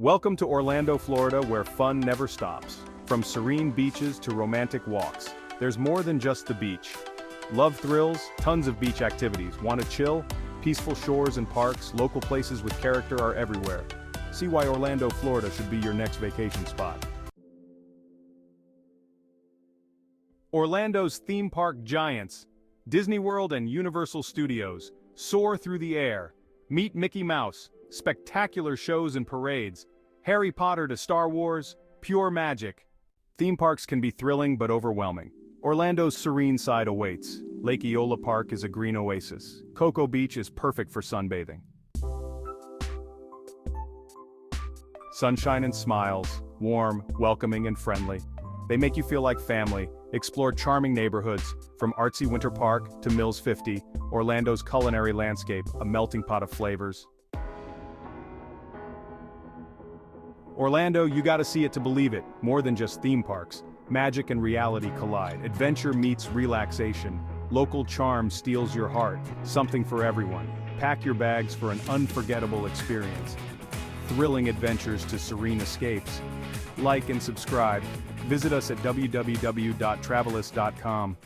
Welcome to Orlando, Florida, where fun never stops. From serene beaches to romantic walks, there's more than just the beach. Love thrills? Tons of beach activities. Want to chill? Peaceful shores and parks, local places with character are everywhere. See why Orlando, Florida should be your next vacation spot. Orlando's theme park giants, Disney World and Universal Studios, soar through the air. Meet Mickey Mouse, spectacular shows and parades. Harry Potter to Star Wars, pure magic. Theme parks can be thrilling but overwhelming. Orlando's serene side awaits. Lake Eola Park is a green oasis. Cocoa Beach is perfect for sunbathing. Sunshine and smiles, warm, welcoming and friendly. They make you feel like family. Explore charming neighborhoods, from artsy Winter Park to Mills 50, Orlando's culinary landscape, a melting pot of flavors. Orlando, you gotta see it to believe it. More than just theme parks. Magic and reality collide. Adventure meets relaxation. Local charm steals your heart. Something for everyone. Pack your bags for an unforgettable experience. Thrilling adventures to serene escapes. Like and subscribe. Visit us at www.traveluss.com.